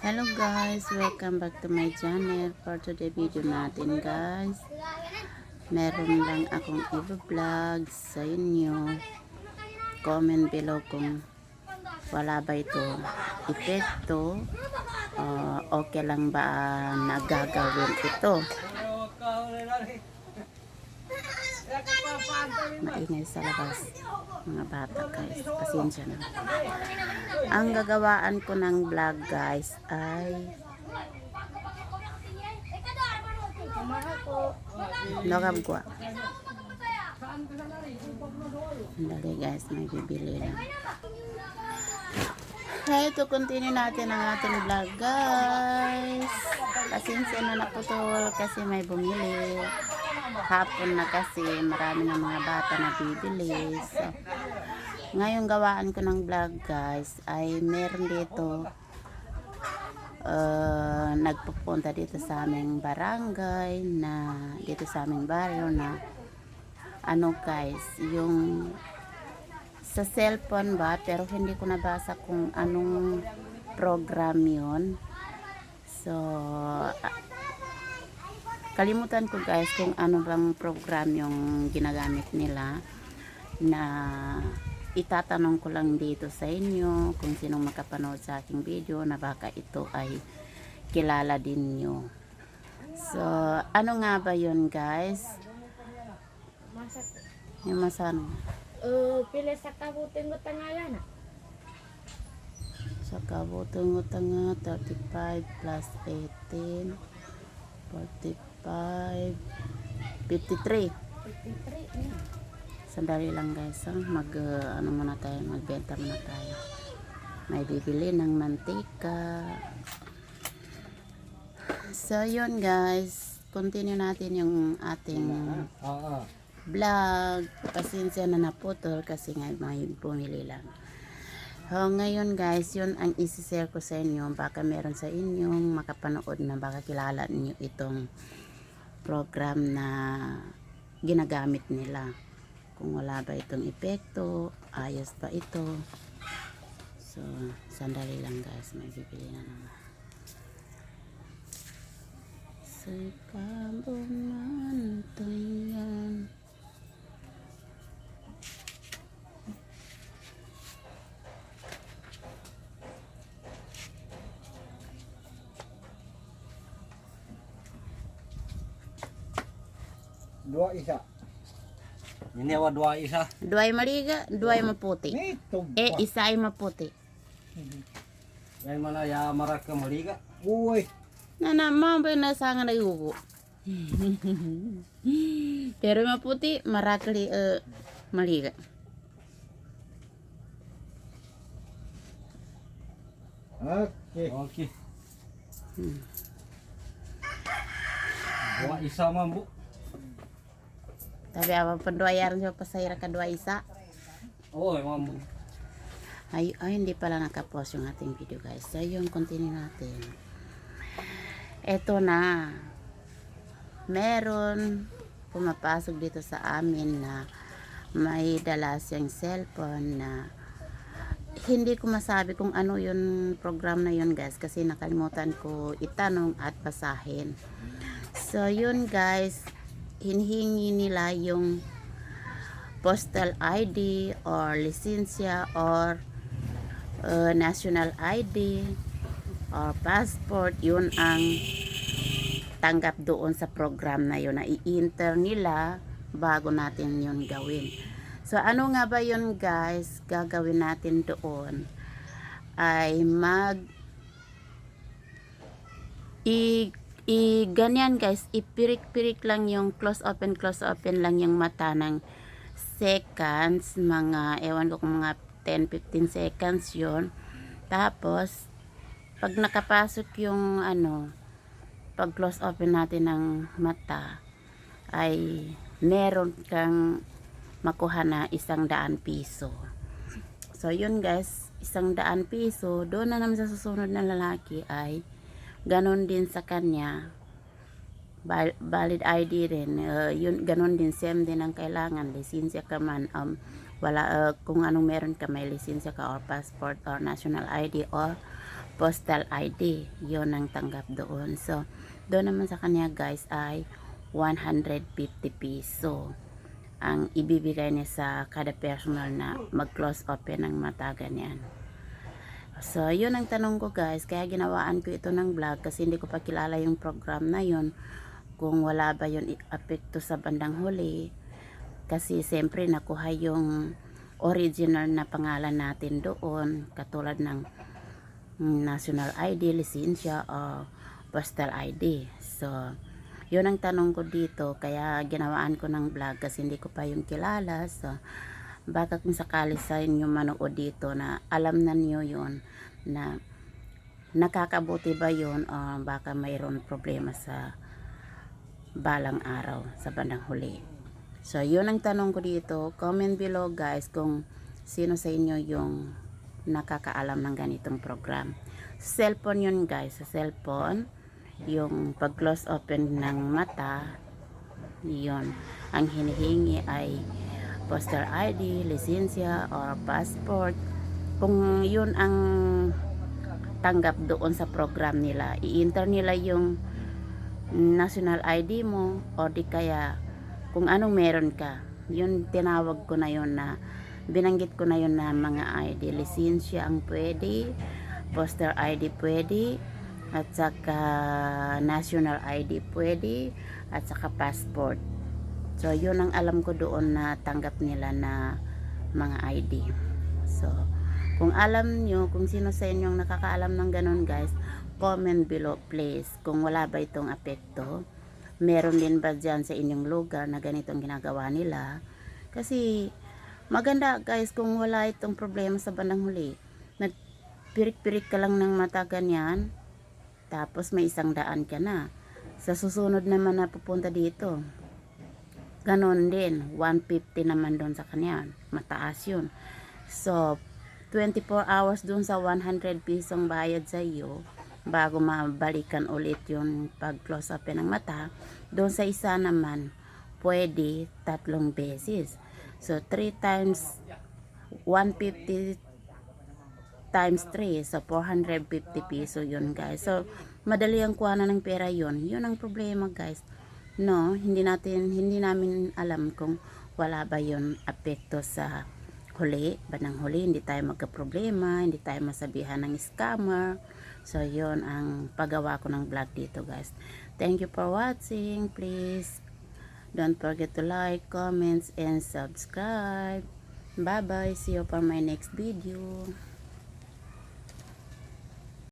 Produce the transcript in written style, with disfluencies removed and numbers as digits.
Hello guys, welcome back to my channel. For today video natin guys, meron lang akong i-vlog sa inyo. Comment below kung wala ba ito epekto, okay lang ba nagagawin ito. Maingay sa labas mga bata guys, pasensya na. Ang gagawaan ko ng vlog guys ay nogab ko. Dali guys, may bibili lang. Okay, to continue natin ang ating vlog guys. Pasensya na naputol kasi may bumili. Hapon na kasi marami ng mga bata na bibili. So, ngayong gawaan ko ng vlog guys ay meron dito nagpupunta dito sa aming barangay na dito sa aming baryo na ano guys, yung sa cellphone ba, pero hindi ko nabasa kung anong program yun. So kalimutan ko guys kung ano bang program yung ginagamit nila, na itatanong ko lang dito sa inyo kung sinong makapanood sa aking video na baka ito ay kilala din nyo. So ano nga ba yun guys? Yung masano? Pila sa kabuting utangaya na. Sa kabutong utanga 35 plus 18 45 53. 53 Sandali lang guys, ano muna tayo, magbenta muna tayo. May bibili ng mantika. So yun guys, continue natin yung ating vlog. Pasensya na naputol kasi nga may bumili lang. So ngayon guys, yun ang isi-share ko sa inyo. Baka meron sa inyong makapanood na baka kilala niyo itong program na ginagamit nila. Kung wala ba itong epekto, ayos ba ito. So sandali lang guys, may bibili na naman. Sa kabumantayan. Dua isa. Ini wa dua isa. Duay maliga, duay maputi. Ito. Isa ay maputi. Yang mana ya marak ke maliga? Uy. Na mambo na sanga na yugo. Pero maputi, marakli maliga. Okay. Okey. Dua isa mambu. Tapi apa pendoayan sa pasayra ka dua isa. Oh, mambu. Ay, hindi pala nakapost yung ating video guys. So yun, continue natin. Eto na. Meron pumapasok dito sa amin na may dala siyang cellphone na hindi ko masabi kung ano yun program na yun guys, kasi nakalimutan ko itanong at basahin. So yun guys, hinihingi nila yung postal ID or lisensya or national ID or passport. Yun ang tanggap doon sa program na yun, na i-enter nila bago natin yun gawin. So ano nga ba yun guys, gagawin natin doon ay ganyan guys, ipirik-pirik lang yung close open lang yung mata ng seconds, mga ewan ko kung mga 10-15 seconds yon. Tapos pag nakapasok yung pag close open natin ng mata ay meron kang makuha na 100 piso. So yun guys, 100 piso. Doon na naman sa susunod na lalaki ay ganon din sa kanya, valid ID din, yun ganon din, same din ang kailangan, lisensya ka man, wala kung anong meron ka, may lisensya ka or passport or national ID or postal ID. Yun ang tanggap doon. So, doon naman sa kanya guys ay 150 piso ang ibibigay niya sa kada personal na mag-close open ng mata, ganyan. So, yun ang tanong ko guys. Kaya ginawaan ko ito ng vlog kasi hindi ko pa kilala yung program na yun. Kung wala ba yun apekto sa bandang huli. Kasi siyempre nakuha yung original na pangalan natin doon. Katulad ng national ID, lisensya o postal ID. So, yun ang tanong ko dito. Kaya ginawaan ko ng vlog kasi hindi ko pa yung kilala. So, baka kung sakali sa inyo manood dito na alam na niyo yun na nakakabuti ba yun o baka mayroon problema sa balang araw sa bandang huli. So, yun ang tanong ko dito. Comment below guys kung sino sa inyo yung nakakaalam ng ganitong program. Sa cellphone yun guys. Sa cellphone, yung pag-close open ng mata, yun. Ang hinihingi ay postal ID, lisensya, or passport. Kung yun ang tanggap doon sa program nila, i-enter nila yung national ID mo o di kaya kung anong meron ka. Yun tinawag ko na yun na binanggit ko na yun na mga ID. Lisensya ang pwede, postal ID pwede, at saka national ID pwede, at saka passport. So yun ang alam ko doon na tanggap nila na mga ID. So kung alam nyo, kung sino sa inyong nakakaalam ng ganun guys, comment below please kung wala ba itong apekto. Meron din ba dyan sa inyong lugar na ganitong ginagawa nila? Kasi maganda guys kung wala itong problema sa bandang huli. Nagpirik-pirik ka lang ng mata ganyan, tapos may 100 ka na. Sa susunod naman na pupunta dito, ganon din, 150 naman doon sa kanya. Mataas yun. So, 24 hours doon sa 100 pisong bayad sa iyo bago mabalikan ulit yung pag-close open ng mata. Doon sa isa naman, pwede 3 beses. So, 3 times 150 times 3, so 450 piso yun guys. So, madali ang kuhanan ng pera yun. Yun ang problema guys. No, hindi namin alam kung wala ba yun apekto sa huli, bandang huli, hindi tayo magka-problema, hindi tayo masabihan ng scammer. So, yun ang paggawa ko ng vlog dito guys. Thank you for watching. Please don't forget to like, comments, and subscribe. Bye bye. See you for my next video.